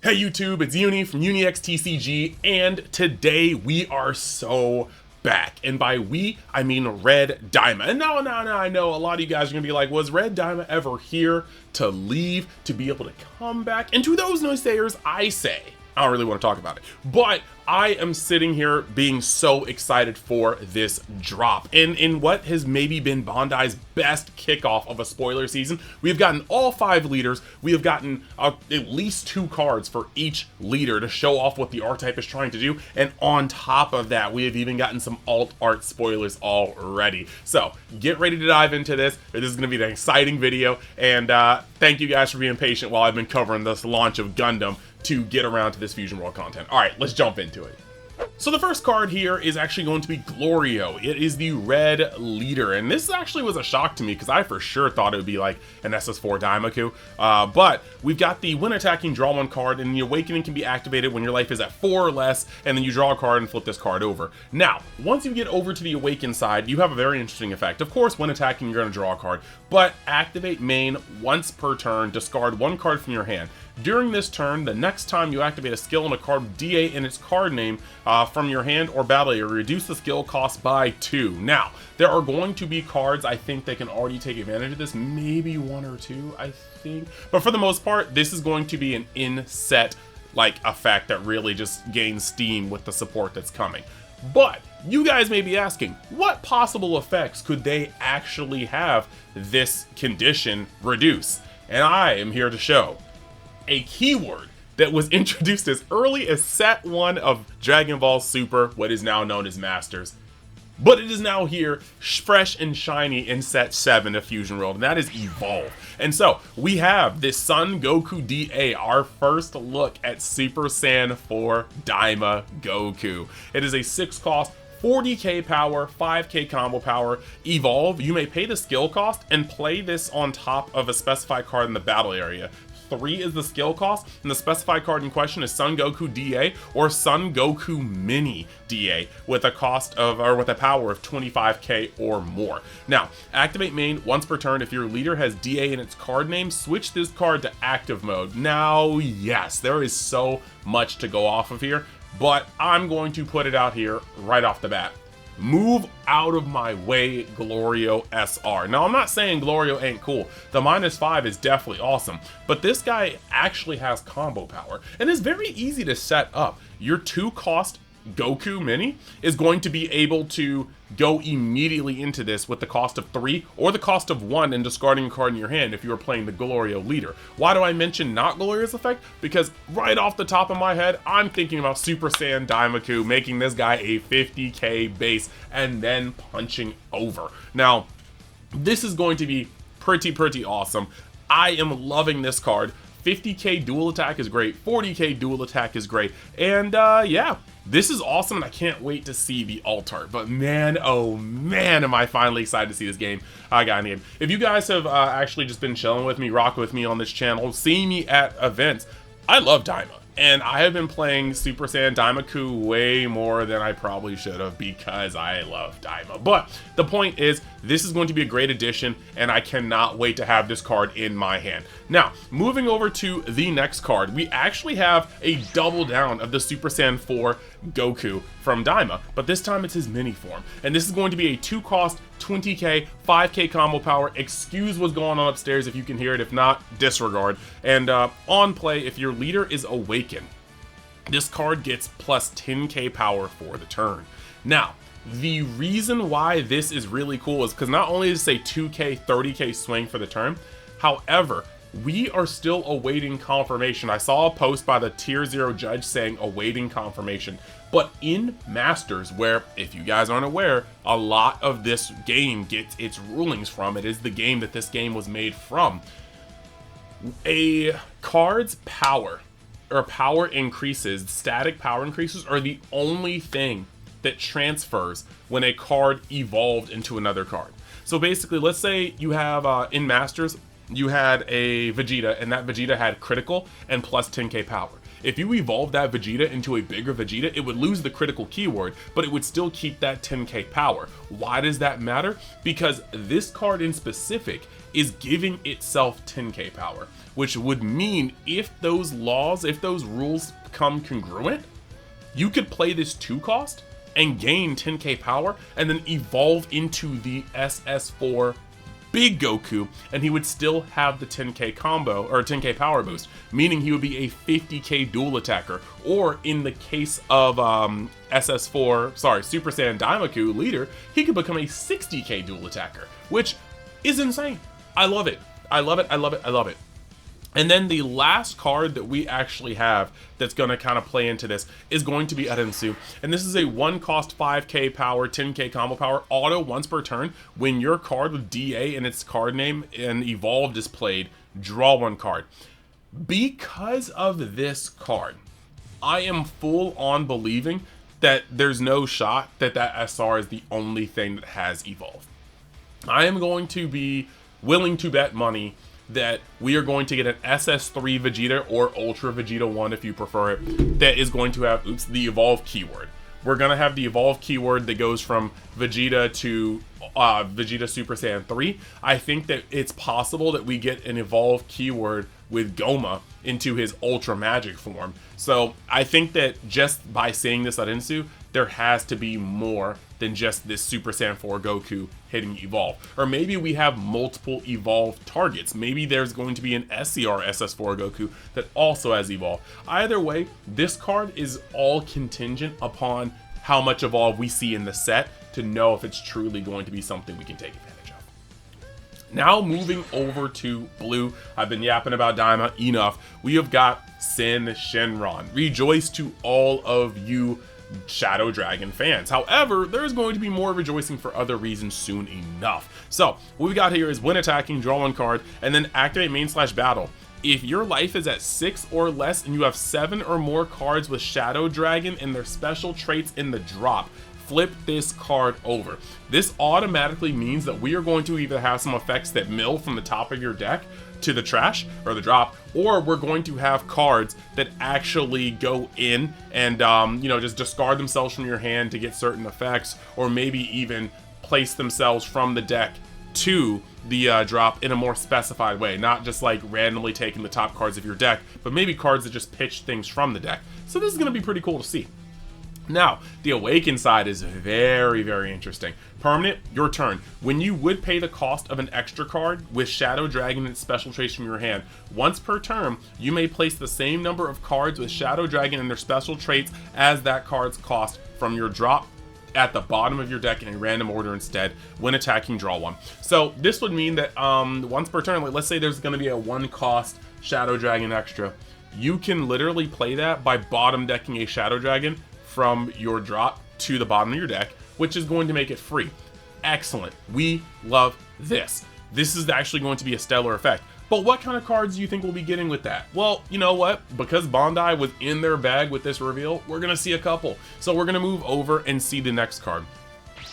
Hey YouTube, it's Uni from UniXTCG, and today we are so back. And by we, I mean Red Daima. And no, I know a lot of you guys are gonna be like, was Red Daima ever here to leave, to be able to come back? And to those naysayers, I say, I don't really want to talk about it, but I am sitting here being so excited for this drop. In what has maybe been Bandai's best kickoff of a spoiler season, we have gotten all 5 leaders. We have gotten at least 2 cards for each leader to show off what the archetype is trying to do. And on top of that, we have even gotten some alt art spoilers already. So get ready to dive into this. This is going to be an exciting video. And thank you guys for being patient while I've been covering this launch of Gundam to get around to this Fusion World content. All right, let's jump into it. So the first card here is actually going to be Glorio. It is the red leader, and this actually was a shock to me because I for sure thought it would be like an SS4 Daimaku. But we've got the when attacking, draw 1 card, and the awakening can be activated when your life is at 4 or less, and then you draw a card and flip this card over. Now, once you get over to the awakened side, you have a very interesting effect. Of course, when attacking, you're going to draw a card, but activate main once per turn, discard 1 card from your hand. During this turn, the next time you activate a skill and a card with DA in its card name from your hand or battle area, reduce the skill cost by 2. Now, there are going to be cards, I think, that can already take advantage of this, maybe 1 or 2, I think. But for the most part, this is going to be an in-set like effect that really just gains steam with the support that's coming. But you guys may be asking, what possible effects could they actually have this condition reduce? And I am here to show a keyword that was introduced as early as set 1 of Dragon Ball Super, what is now known as Masters, but it is now here fresh and shiny in set 7 of Fusion World, and that is Evolve. And so we have this Son Goku DA, our first look at Super Saiyan 4 Daima Goku. It is a 6 cost, 40k power, 5k combo power, Evolve. You may pay the skill cost and play this on top of a specified card in the battle area. 3 is the skill cost, and the specified card in question is Son Goku DA or Son Goku Mini DA with a cost of, or with a power of 25k or more. Now, activate main once per turn. If your leader has DA in its card name, switch this card to active mode. Now, yes, there is so much to go off of here, but I'm going to put it out here right off the bat. Move out of my way, Glorio SR. Now, I'm not saying Glorio ain't cool. The -5 is definitely awesome, but this guy actually has combo power and is very easy to set up. Your 2 cost Goku Mini is going to be able to go immediately into this with the cost of 3 or the cost of 1 and discarding a card in your hand if you are playing the Glorio leader. Why do I mention not Glorio's effect? Because right off the top of my head, I'm thinking about Super Saiyan Daimaku, making this guy a 50k base and then punching over. Now, this is going to be pretty awesome. I am loving this card. 50k dual attack is great, 40k dual attack is great, and yeah, this is awesome, and I can't wait to see the alt art. But man, oh man, am I finally excited to see this game. If you guys have actually just been chilling with me, rocking with me on this channel, seeing me at events, I love Daima. And I have been playing Super Saiyan Daimaku way more than I probably should have because I love Daima. But the point is, this is going to be a great addition, and I cannot wait to have this card in my hand. Now, moving over to the next card, we actually have a double down of the Super Saiyan 4 Goku from Daima, but this time it's his mini form. And this is going to be a 2 cost, 20k, 5k combo power. Excuse what's going on upstairs if you can hear it. If not, disregard. And on play, if your leader is awakened, this card gets plus 10k power for the turn. Now, the reason why this is really cool is because not only is it a 2k, 30k swing for the turn, however, we are still awaiting confirmation. I saw a post by the Tier 0 judge saying awaiting confirmation. But in Masters, where, if you guys aren't aware, a lot of this game gets its rulings from, it is the game that this game was made from, a card's power, or power increases, static power increases, are the only thing that transfers when a card evolved into another card. So basically, let's say you have, in Masters, you had a Vegeta, and that Vegeta had critical and plus 10k power. If you evolve that Vegeta into a bigger Vegeta, it would lose the critical keyword, but it would still keep that 10k power. Why does that matter? Because this card in specific is giving itself 10k power, which would mean if those laws, if those rules come congruent, you could play this 2 cost and gain 10k power and then evolve into the SS4 Big Goku, and he would still have the 10k combo or 10k power boost, meaning he would be a 50k dual attacker, or in the case of Super Saiyan Daimaku leader, he could become a 60k dual attacker, which is insane. I love it. I love it. I love it. I love it. And then the last card that we actually have that's going to kind of play into this is going to be Edenu. And this is a 1 cost 5k power, 10k combo power, auto once per turn. When your card with DA in its card name and evolved is played, draw 1 card. Because of this card, I am full on believing that there's no shot that that SR is the only thing that has evolved. I am going to be willing to bet money that we are going to get an SS3 Vegeta or Ultra Vegeta 1 if you prefer it, that is going to have the evolve keyword. We're going to have the evolve keyword that goes from Vegeta to Vegeta Super Saiyan 3. I think that it's possible that we get an evolve keyword with Goma into his Ultra Magic form. So I think that just by saying this Edenu, there has to be more than just this Super Saiyan 4 Goku hitting evolve. Or maybe we have multiple evolve targets. Maybe there's going to be an SCR SS4 Goku that also has evolve. Either way, this card is all contingent upon how much evolve we see in the set to know if it's truly going to be something we can take advantage of. Now moving over to blue, I've been yapping about Daima enough. We have got Shenron. Rejoice to all of you Shadow Dragon fans. However, there's going to be more rejoicing for other reasons soon enough. So what we got here is when attacking, draw 1 card, and then activate main/battle. If your life is at 6 or less and you have 7 or more cards with Shadow Dragon and their special traits in the drop, flip this card over. This automatically means that we are going to either have some effects that mill from the top of your deck to the trash or the drop, or we're going to have cards that actually go in and just discard themselves from your hand to get certain effects, or maybe even place themselves from the deck to the drop in a more specified way, not just like randomly taking the top cards of your deck, but maybe cards that just pitch things from the deck. So this is going to be pretty cool to see. Now, the Awaken side is very, very interesting. Permanent, your turn. When you would pay the cost of an extra card with Shadow Dragon and special traits from your hand, once per turn, you may place the same number of cards with Shadow Dragon and their special traits as that card's cost from your drop at the bottom of your deck in a random order instead. When attacking, draw 1. So this would mean that once per turn, like let's say there's going to be a 1 cost Shadow Dragon extra, you can literally play that by bottom decking a Shadow Dragon from your drop to the bottom of your deck, which is going to make it free. Excellent. We love this. This is actually going to be a stellar effect. But what kind of cards do you think we'll be getting with that? Well, you know what? Because Bandai was in their bag with this reveal, we're going to see a couple. So we're going to move over and see the next card.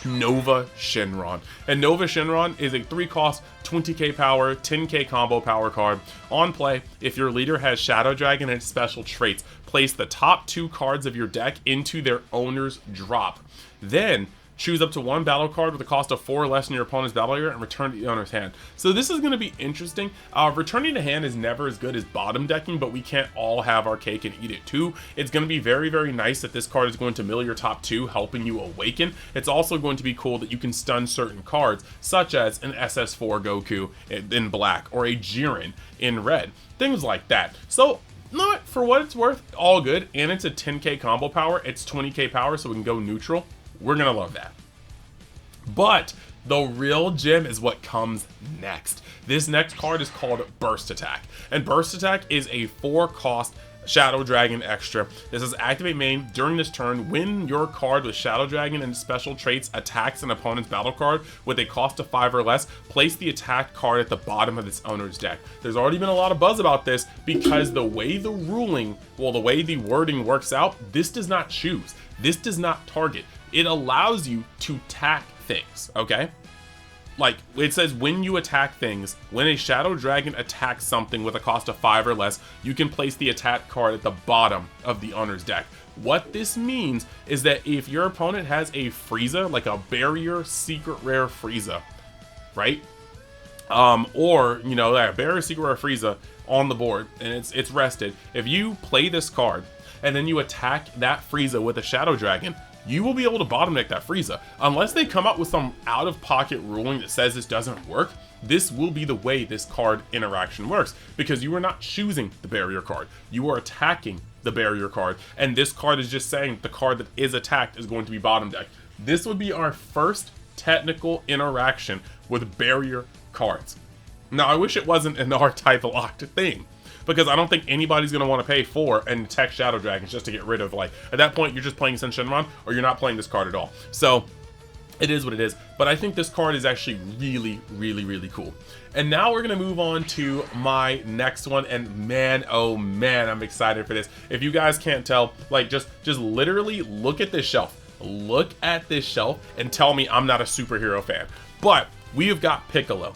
Nova Shenron. And Nova Shenron is a 3 cost, 20k power, 10k combo power card. On play, if your leader has Shadow Dragon and special traits, place the top 2 cards of your deck into their owner's drop. Then choose up to 1 battle card with a cost of 4 or less in your opponent's battle area and return to the owner's hand. So this is going to be interesting. Returning to hand is never as good as bottom decking, but we can't all have our cake and eat it too. It's going to be very, very nice that this card is going to mill your top 2, helping you awaken. It's also going to be cool that you can stun certain cards, such as an SS4 Goku in black or a Jiren in red. Things like that. So no, for what it's worth, all good. And it's a 10k combo power. It's 20k power, so we can go neutral. We're gonna love that. But the real gem is what comes next. This next card is called Burst Attack. And Burst Attack is a 4 cost Shadow Dragon extra. This is activate main. During this turn, when your card with Shadow Dragon and special traits attacks an opponent's battle card with a cost of 5 or less, place the attack card at the bottom of its owner's deck. There's already been a lot of buzz about this because the way the wording works out, this does not choose. This does not target. It allows you to tack things, okay? like, it says when you attack things, when a Shadow Dragon attacks something with a cost of 5 or less, you can place the attack card at the bottom of the owner's deck. What this means is that if your opponent has a Frieza, like a barrier secret rare Frieza, right? Or, you know, a barrier secret rare Frieza on the board, and it's rested. If you play this card, and then you attack that Frieza with a Shadow Dragon, you will be able to bottom deck that Frieza. Unless they come up with some out-of-pocket ruling that says this doesn't work, this will be the way this card interaction works, because you are not choosing the barrier card. You are attacking the barrier card, and this card is just saying the card that is attacked is going to be bottom decked. This would be our first technical interaction with barrier cards. Now, I wish it wasn't an R-type locked thing, because I don't think anybody's going to want to pay for and tech Shadow Dragons just to get rid of, like, at that point, you're just playing Shenron, or you're not playing this card at all. So, it is what it is, but I think this card is actually really, really, really cool. And now we're going to move on to my next one, and man, oh man, I'm excited for this. If you guys can't tell, like, just literally look at this shelf. Look at this shelf and tell me I'm not a superhero fan. But we have got Piccolo.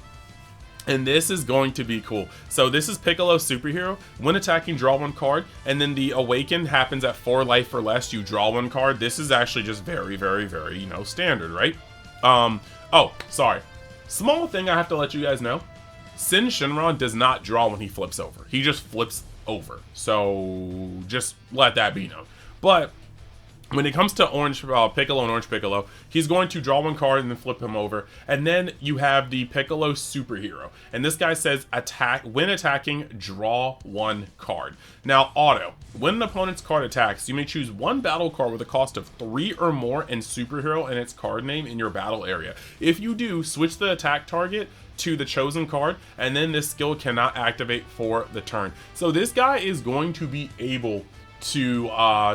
And this is going to be cool. So this is Piccolo Superhero. When attacking, draw 1 card, and then the Awaken happens at 4 life or less. You draw 1 card. This is actually just very, very, very, you know, standard, right? Oh, sorry. Small thing I have to let you guys know. Shinron does not draw when he flips over. He just flips over. So just let that be known. But when it comes to Piccolo and Orange Piccolo, he's going to draw 1 card and then flip him over. And then you have the Piccolo Superhero. And this guy says, when attacking, draw 1 card. Now, auto. When an opponent's card attacks, you may choose 1 battle card with a cost of 3 or more and Superhero and its card name in your battle area. If you do, switch the attack target to the chosen card, and then this skill cannot activate for the turn. So this guy is going to be able to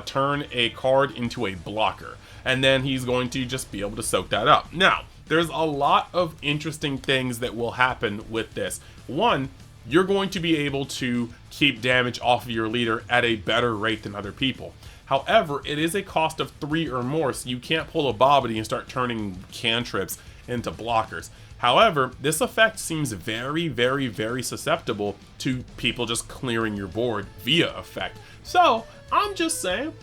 turn a card into a blocker, and then he's going to just be able to soak that up. Now, there's a lot of interesting things that will happen with this. One, you're going to be able to keep damage off of your leader at a better rate than other people. However, it is a cost of 3 or more, so you can't pull a Bobbity and start turning cantrips into blockers. However, this effect seems very, very, very susceptible to people just clearing your board via effect. So, I'm just saying,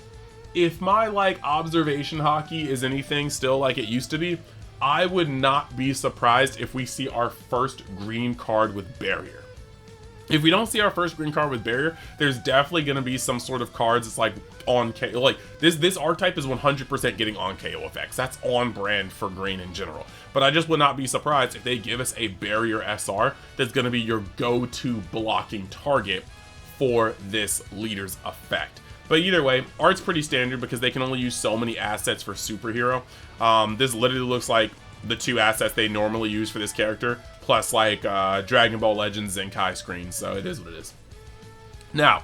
if my, like, observation hockey is anything still like it used to be, I would not be surprised if we see our first green card with barrier. If we don't see our first green card with barrier, there's definitely going to be some sort of cards that's like on KO. Like this archetype is 100% getting on KO effects. That's on brand for green in general. But I just would not be surprised if they give us a barrier SR that's going to be your go-to blocking target for this leader's effect. But either way, art's pretty standard because they can only use so many assets for superhero. This literally looks like the 2 assets they normally use for this character, plus like Dragon Ball Legends Zenkai screens, so it is what it is. Now,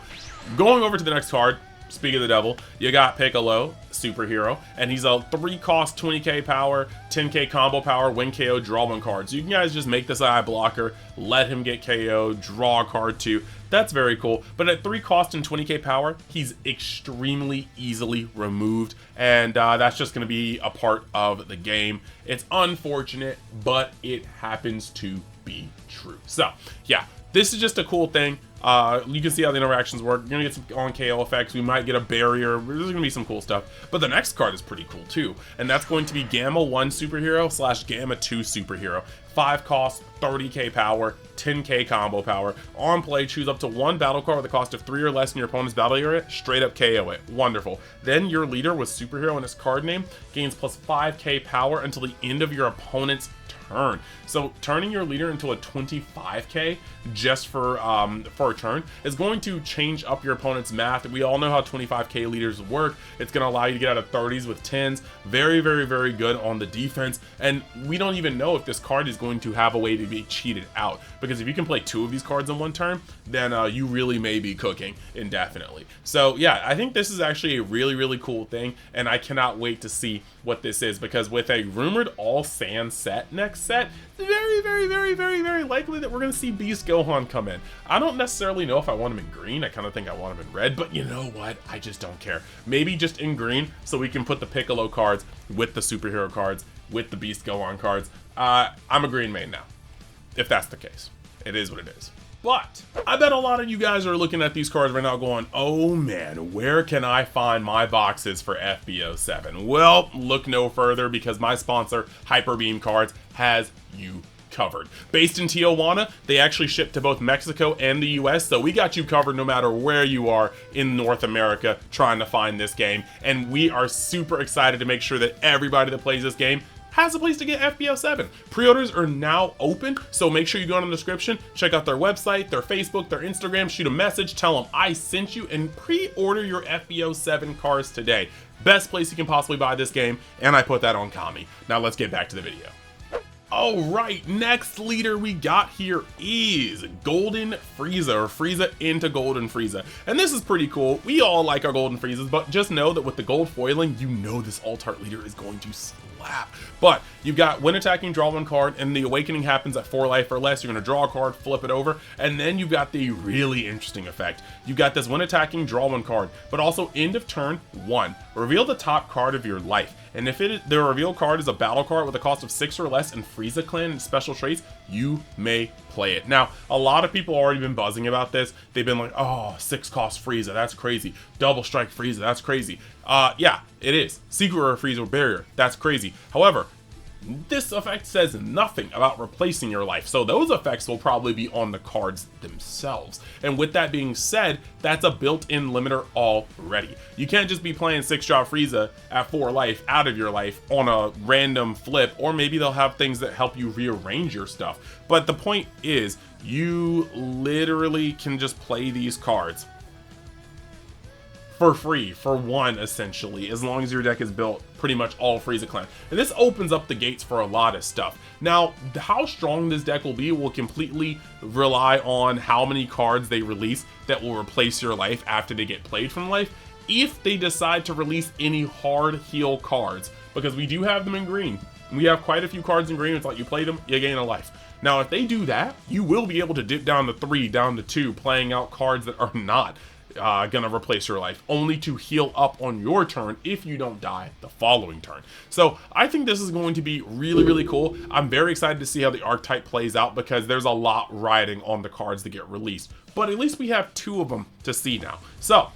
going over to the next card, speak of the devil, you got Piccolo Superhero, and he's a 3-cost 20k power, 10k combo power, win KO, draw 1 card. So you can guys just make this eye blocker, let him get KO, draw a card too. That's very cool. But at 3 cost and 20k power, he's extremely easily removed, and that's just going to be a part of the game. It's unfortunate, but it happens to be true. So yeah, this is just a cool thing. You can see how the interactions work. You're gonna get some on KO effects. We might get a barrier. There's gonna be some cool stuff. But the next card is pretty cool too, and that's going to be Gamma 1 Superhero / Gamma 2 Superhero. 5 cost, 30k power, 10k combo power. On play, choose up to 1 battle card with a cost of 3 or less in your opponent's battle area. Straight up KO it. Wonderful. Then your leader with Superhero and its card name gains plus 5k power until the end of your opponent's turn. So turning your leader into a 25k just for a turn is going to change up your opponent's math. We all know how 25k leaders work. It's going to allow you to get out of 30s with 10s. Very, very, very good on the defense. And we don't even know if this card is going to have a way to be cheated out, because if you can play 2 of these cards in 1 turn, then you really may be cooking indefinitely. So yeah, I think this is actually a really, really cool thing, and I cannot wait to see what this is, because with a rumored all sand set next set, it's very, very, very, very, very likely that we're going to see Beast Gohan come in. I don't necessarily know if I want him in green. I kind of think I want him in red, but you know what? I just don't care. Maybe just in green so we can put the Piccolo cards with the superhero cards with the Beast Gohan cards. I'm a green main now, if that's the case. It is what it is. But I bet a lot of you guys are looking at these cards right now going, oh man, where can I find my boxes for FB07? Well, look no further, because my sponsor, Hyperbeam Cards, has you covered. Based in Tijuana, they actually ship to both Mexico and the US, so we got you covered no matter where you are in North America trying to find this game. And we are super excited to make sure that everybody that plays this game has a place to get FB07. Pre-orders are now open, so make sure you go in the description, check out their website, their Facebook, their Instagram, shoot a message, tell them I sent you, and pre-order your FB07 cards today. Best place you can possibly buy this game, and I put that on Kami. Now let's get back to the video. Alright, next leader we got here is Golden Frieza, or Frieza into Golden Frieza. And this is pretty cool. We all like our Golden Friezas, but just know that with the gold foiling, you know this alt-art leader is going to slap. But you've got when attacking, draw one card, and the awakening happens at 4 life or less. You're going to draw a card, flip it over, and then you've got the really interesting effect. You've got this when attacking, draw one card, but also end of turn 1. Reveal the top card of your life. And if the revealed card is a battle card with a cost of 6 or less and Frieza clan and special traits, you may play it. Now, a lot of people already been buzzing about this. They've been like, oh, 6 cost Frieza, that's crazy. Double strike Frieza, that's crazy. Yeah, it is. Secret Rare Frieza Barrier, that's crazy. However, this effect says nothing about replacing your life, so those effects will probably be on the cards themselves. And with that being said, that's a built-in limiter already. You can't just be playing 6-drop Frieza at 4 life out of your life on a random flip, or maybe they'll have things that help you rearrange your stuff. But the point is, you literally can just play these cards for free, for 1 essentially, as long as your deck is built pretty much all Frieza clan. And this opens up the gates for a lot of stuff. Now, how strong this deck will be will completely rely on how many cards they release that will replace your life after they get played from life, if they decide to release any hard heal cards, because we do have them in green. We have quite a few cards in green. It's like you play them, you gain a life. Now, if they do that, you will be able to dip down to 3, down to 2, playing out cards that are not gonna replace your life, only to heal up on your turn if you don't die the following turn. So I think this is going to be really, really cool. I'm very excited to see how the archetype plays out, because there's a lot riding on the cards that get released, but at least we have 2 of them to see now. So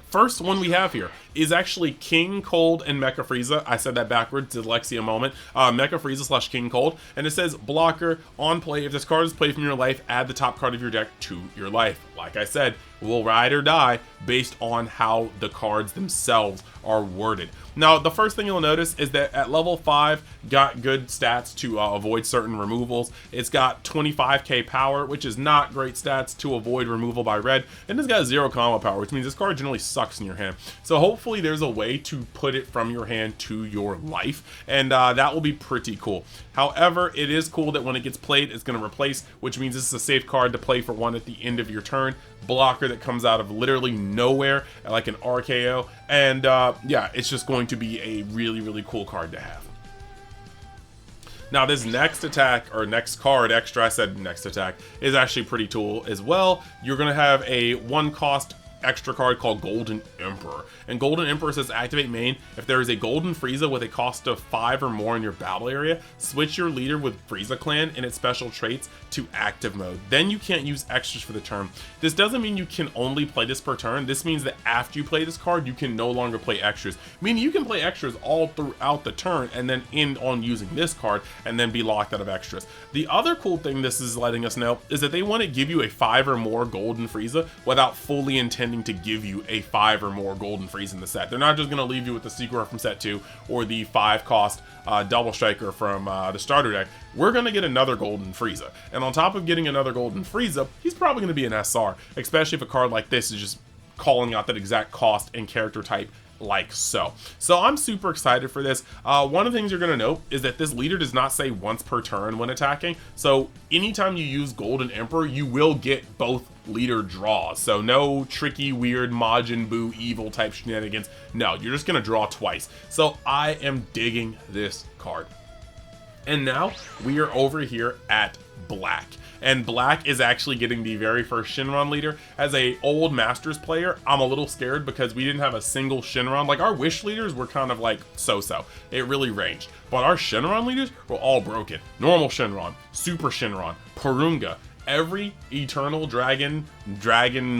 first one we have here is actually King Cold and Mecha Frieza. I said that backwards, dyslexia moment. Mecha Frieza / King Cold, and it says blocker on play. If this card is played from your life, add the top card of your deck to your life. Like I said, will ride or die based on how the cards themselves are worded. Now, the first thing you'll notice is that at level 5, got good stats to avoid certain removals. It's got 25k power, which is not great stats to avoid removal by red, and it's got 0 combo power, which means this card generally sucks in your hand. So hopefully there's a way to put it from your hand to your life, and that will be pretty cool. However, it is cool that when it gets played, it's going to replace, which means this is a safe card to play for 1 at the end of your turn. Blocker that comes out of literally nowhere, like an RKO, and yeah, it's just going to be a really, really cool card to have. Now, this next attack, or next card extra, I said next attack, is actually pretty cool as well. You're going to have a 1 cost extra card called Golden Emperor, and Golden Emperor says activate main. If there is a Golden Frieza with a cost of 5 or more in your battle area, switch your leader with Frieza clan and its special traits to active mode. Then you can't use extras for the turn. This doesn't mean you can only play this per turn. This means that after you play this card, you can no longer play extras, meaning you can play extras all throughout the turn and then end on using this card and then be locked out of extras. The other cool thing this is letting us know is that they want to give you a 5 or more Golden Frieza without fully intending to give you a 5 or more Golden Frieza in the set. They're not just going to leave you with the Secret from set 2 or the 5 cost double striker from the starter deck. We're going to get another Golden Frieza, and on top of getting another Golden Frieza, he's probably going to be an SR, especially if a card like this is just calling out that exact cost and character type like so. So I'm super excited for this. One of the things you're going to note is that this leader does not say once per turn when attacking. So anytime you use Golden Emperor, you will get both leader draws. So no tricky, weird Majin Buu evil type shenanigans. No, you're just going to draw twice. So I am digging this card. And now we are over here at black. And black is actually getting the very first Shinron leader. As a old Masters player, I'm a little scared because we didn't have a single Shinron. Like, our wish leaders were kind of like so-so. It really ranged. But our Shinron leaders were all broken. Normal Shinron, Super Shinron, Porunga. Every Eternal Dragon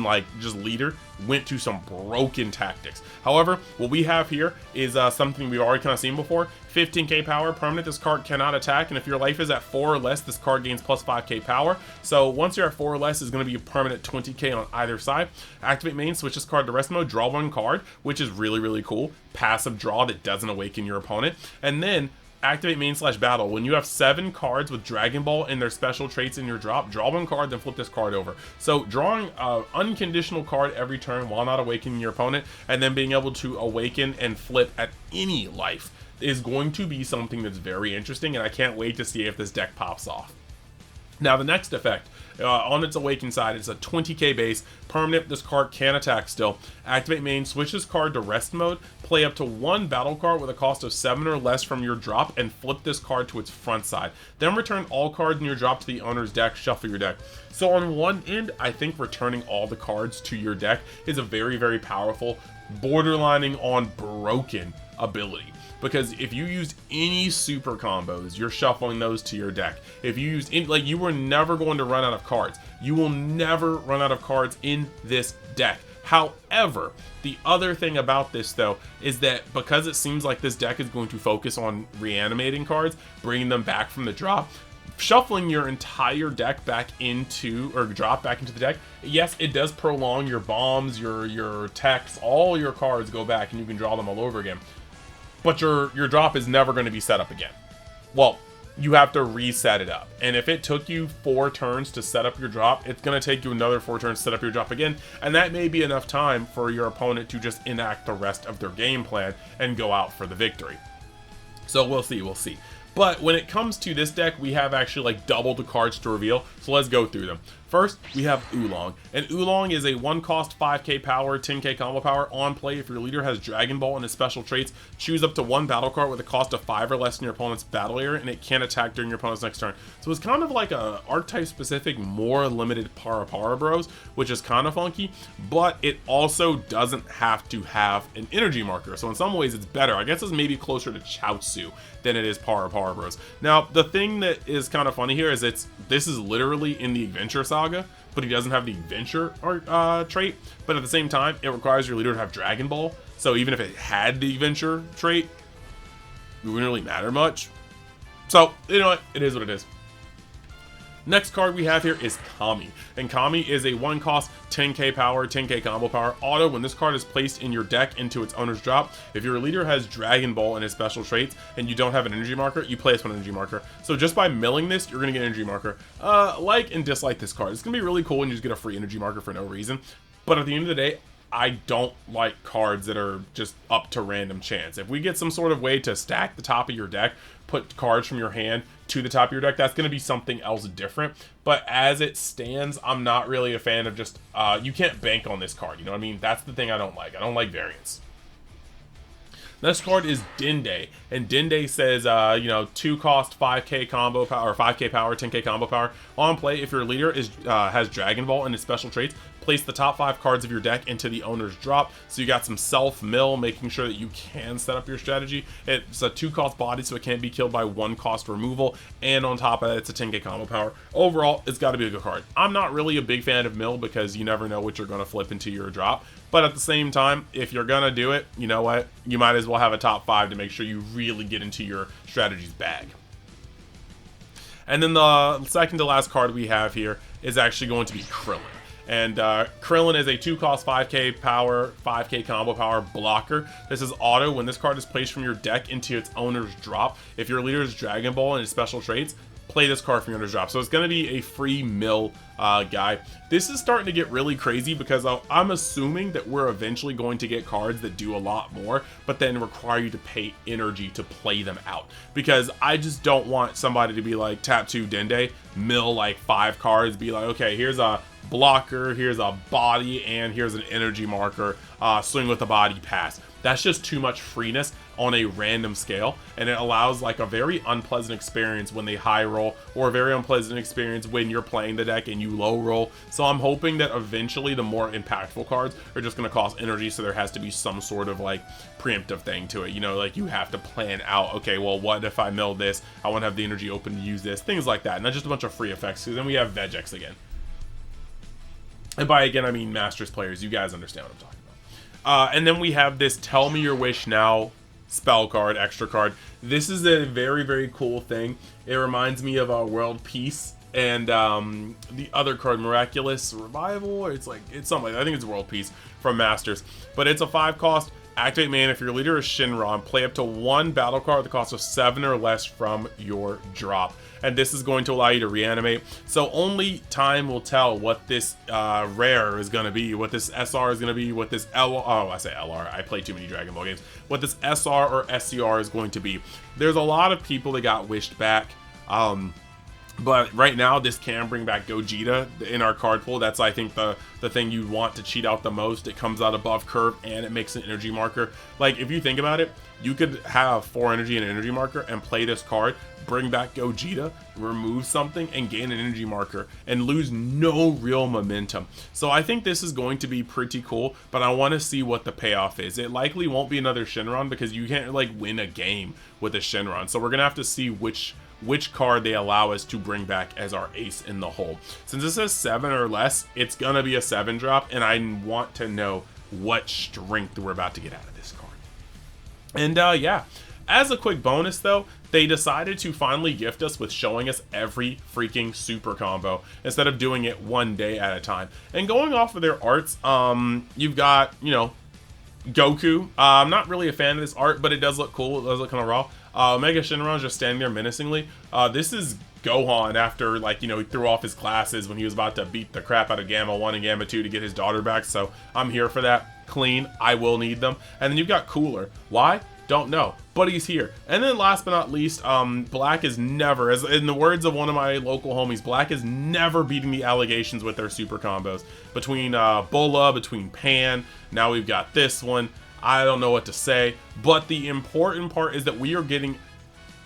like just leader went to some broken tactics. However, what we have here is something we've already kind of seen before. 15k power permanent. This card cannot attack, and if your life is at 4 or less, this card gains plus 5k power. So once you're at 4 or less, is going to be a permanent 20k on either side. Activate main, switch this card to rest mode, draw 1 card, which is really cool. Passive draw that doesn't awaken your opponent, and then activate main / battle. When you have 7 cards with Dragon Ball and their special traits in your drop, draw 1 card, then flip this card over. So drawing an unconditional card every turn while not awakening your opponent, and then being able to awaken and flip at any life, is going to be something that's very interesting, and I can't wait to see if this deck pops off. Now the next effect, on its awakened side, it's a 20k base, permanent. This card can attack still. Activate main, switch this card to rest mode, play up to 1 battle card with a cost of 7 or less from your drop, and flip this card to its front side. Then return all cards in your drop to the owner's deck, shuffle your deck. So on one end, I think returning all the cards to your deck is a very powerful, borderlining on broken ability. Because if you used any super combos, you're shuffling those to your deck. If you use any, like, you were never going to run out of cards. You will never run out of cards in this deck. However, the other thing about this though is that because it seems like this deck is going to focus on reanimating cards, bringing them back from the drop, shuffling your entire deck back into, or drop back into the deck, yes, it does prolong your bombs, your techs, all your cards go back and you can draw them all over again. But your drop is never going to be set up again. Well, you have to reset it up. And if it took you 4 turns to set up your drop, it's going to take you another 4 turns to set up your drop again. And that may be enough time for your opponent to just enact the rest of their game plan and go out for the victory. So we'll see. But when it comes to this deck, we have actually like double the cards to reveal. So let's go through them. First, we have Ulong. And Ulong is a 1 cost 5k power, 10k combo power on play. If your leader has Dragon Ball and his special traits, choose up to 1 battle card with a cost of 5 or less in your opponent's battle area, and it can attack during your opponent's next turn. So it's kind of like a archetype specific, more limited Para Bros, which is kind of funky, but it also doesn't have to have an energy marker. So in some ways it's better. I guess it's maybe closer to Chaozu than it is Para Bros. Now, the thing that is kind of funny here is this is literally in the Adventure Saga, but he doesn't have the Adventure trait. But at the same time, it requires your leader to have Dragon Ball. So even if it had the Adventure trait, it wouldn't really matter much. So, you know what? It is what it is. Next card we have here is Kami, and Kami is a 1 cost 10k power, 10k combo power auto. When this card is placed in your deck into its owner's drop, if your leader has Dragon Ball and his special traits and you don't have an energy marker, you place 1 energy marker. So just by milling this, you're gonna get an energy marker. Like and dislike this card. It's gonna be really cool and you just get a free energy marker for no reason. But at the end of the day, I don't like cards that are just up to random chance. If we get some sort of way to stack the top of your deck, put cards from your hand to the top of your deck, that's going to be something else different. But as it stands, I'm not really a fan of just, you can't bank on this card, you know what I mean? That's the thing I don't like. I don't like variance. Next card is Dende, and Dende says, 2 cost 5k combo power, or 5k power, 10k combo power. On play, if your leader has Dragon Ball and his special traits, place the top 5 cards of your deck into the owner's drop. So you got some self-mill, making sure that you can set up your strategy. It's a 2 cost body, so it can't be killed by 1 cost removal, and on top of that, it's a 10k combo power. Overall, it's got to be a good card. I'm not really a big fan of mill because you never know what you're going to flip into your drop. But at the same time, if you're going to do it, you know what? You might as well have a top 5 to make sure you really get into your strategy's bag. And then the second to last card we have here is actually going to be Krillin. And Krillin is a 2 cost 5k power, 5k combo power blocker. This is auto. When this card is placed from your deck into its owner's drop, if your leader is Dragon Ball and his special traits, play this card from your owner's drop. So it's going to be a free mill guy. This is starting to get really crazy because I'm assuming that we're eventually going to get cards that do a lot more, but then require you to pay energy to play them out. Because I just don't want somebody to be like, tap 2 Dende, mill like 5 cards, be like, okay, here's a blocker, here's a body, and here's an energy marker, swing with the body, pass. that's just too much freeness on a random scale, and it allows like a very unpleasant experience when they high roll, or a very unpleasant experience when you're playing the deck and you low roll. So I'm hoping that eventually the more impactful cards are just going to cost energy, so there has to be some sort of like preemptive thing to it, you know, like you have to plan out, okay, well, what if I mill this, I want to have the energy open to use this, things like that, and not just a bunch of free effects, because then we have Vegex again. And by again, I mean Masters players. You guys understand what I'm talking about. And then we have this Tell Me Your Wish Now spell card, extra card. This is a very, very cool thing. It reminds me of World Peace and the other card, Miraculous Revival, or it's something like that. I think it's World Peace from Masters. But it's a 5-cost. Activate mana. If your leader is Shinron, play up to 1 battle card with the cost of 7 or less from your drop. And this is going to allow you to reanimate. So only time will tell what this rare is going to be, what this SR is going to be, what this I say LR, I play too many Dragon Ball games, what this SR or SCR is going to be. There's a lot of people that got wished back. But right now, this can bring back Gogeta in our card pool. That's, I think, the thing you want to cheat out the most. It comes out above curve, and it makes an energy marker. Like, if you think about it, you could have 4 energy and an energy marker and play this card, bring back Gogeta, remove something, and gain an energy marker, and lose no real momentum. So I think this is going to be pretty cool, but I want to see what the payoff is. It likely won't be another Shenron, because you can't, like, win a game with a Shenron. So we're going to have to see which card they allow us to bring back as our ace in the hole. Since this says 7 or less, it's gonna be a 7 drop, and I want to know what strength we're about to get out of this card. And yeah, as a quick bonus though, they decided to finally gift us with showing us every freaking super combo instead of doing it one day at a time. And going off of their arts, you've got, you know, Goku. I'm not really a fan of this art, but it does look cool. It does look kind of raw. Mega Shinron just standing there menacingly. This is Gohan after, like, you know, he threw off his glasses when he was about to beat the crap out of Gamma 1 and Gamma 2 to get his daughter back. So I'm here for that. Clean. I will need them. And then you've got Cooler. Why? Don't know, but he's here. And then last but not least, Black is never, as in the words of one of my local homies, Black is never beating the allegations with their super combos. Between Bulla, between Pan, now we've got this one. I don't know what to say, but the important part is that we are getting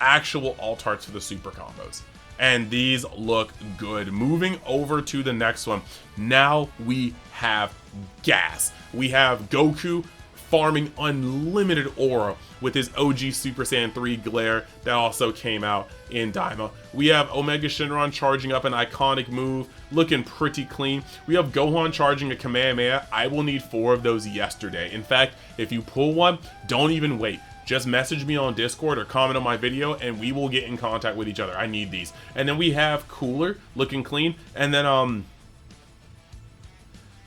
actual alt arts for the super combos, and these look good. Moving over to the next one, now we have gas. We have Goku farming unlimited aura with his OG Super Saiyan 3 glare that also came out in Daima. We have Omega Shenron charging up an iconic move, looking pretty clean. We have Gohan charging a Kamehameha. I will need 4 of those yesterday. In fact, if you pull one, don't even wait. Just message me on Discord or comment on my video and we will get in contact with each other. I need these. And then we have Cooler looking clean. And then,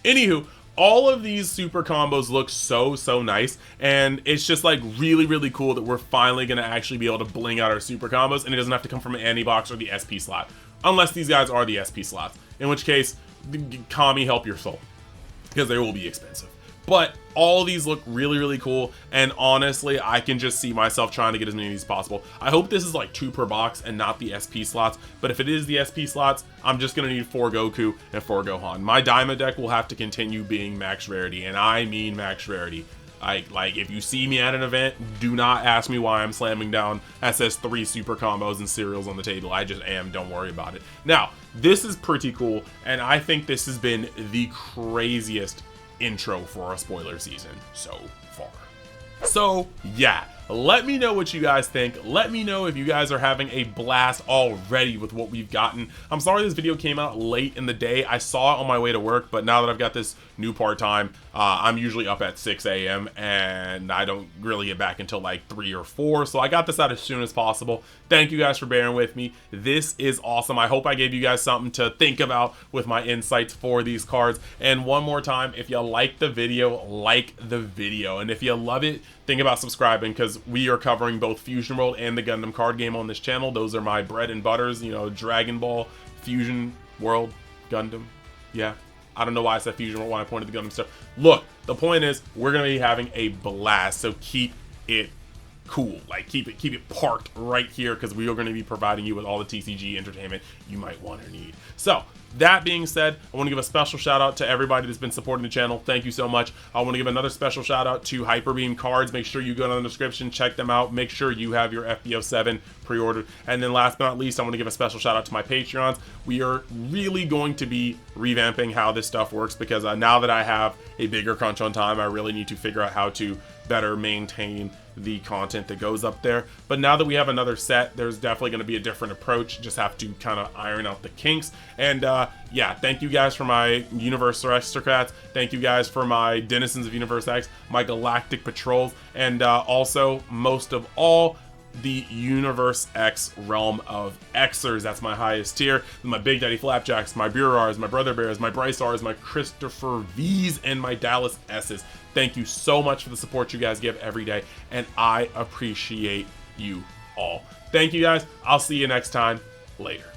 anywho, all of these super combos look so nice, and it's just like really cool that we're finally going to actually be able to bling out our super combos, and it doesn't have to come from an anti-box or the SP slot, unless these guys are the SP slots, in which case, Kami, help your soul, because they will be expensive. But all of these look really cool, and honestly, I can just see myself trying to get as many of these as possible. I hope this is like 2 per box and not the SP slots, but if it is the SP slots, I'm just going to need 4 Goku and 4 Gohan. My Daima deck will have to continue being max rarity, and I mean max rarity. Like, if you see me at an event, do not ask me why I'm slamming down SS3 super combos and cereals on the table. I just am. Don't worry about it. Now, this is pretty cool, and I think this has been the craziest intro for a spoiler season so far. So yeah, let me know what you guys think. Let me know if you guys are having a blast already with what we've gotten. I'm sorry this video came out late in the day. I saw it on my way to work, but now that I've got this new part-time, I'm usually up at 6 a.m. and I don't really get back until like 3 or 4, so I got this out as soon as possible. Thank you guys for bearing with me. This is awesome. I hope I gave you guys something to think about with my insights for these cards. And one more time, if you like the video, like the video. And if you love it, think about subscribing, because we are covering both Fusion World and the Gundam card game on this channel. Those are my bread and butters, you know, Dragon Ball, Fusion World, Gundam. Yeah, I don't know why I said Fusion World when I pointed the Gundam stuff. Look, the point is, we're going to be having a blast, so keep it cool. Like keep it parked right here, because we are going to be providing you with all the TCG entertainment you might want or need. So that being said, I want to give a special shout out to everybody that's been supporting the channel. Thank you so much. I want to give another special shout out to Hyperbeam Cards. Make sure you go down in the description, check them out. Make sure you have your FB07 pre-ordered. And then last but not least, I want to give a special shout out to my Patreons. We are really going to be revamping how this stuff works, because now that I have a bigger crunch on time, I really need to figure out how to better maintain the content that goes up there. But now that we have another set, there's definitely going to be a different approach. Just have to kind of iron out the kinks. And yeah, thank you guys for my Universe Aristocrats. Thank you guys for my Denizens of Universe X, my Galactic Patrols, and also, most of all, the Universe X Realm of Xers. That's my highest tier. My Big Daddy Flapjacks, my Burars, my Brother Bears, my Bryce R's, my Christopher V's, and my Dallas S's. Thank you so much for the support you guys give every day, and I appreciate you all. Thank you guys. I'll see you next time. Later.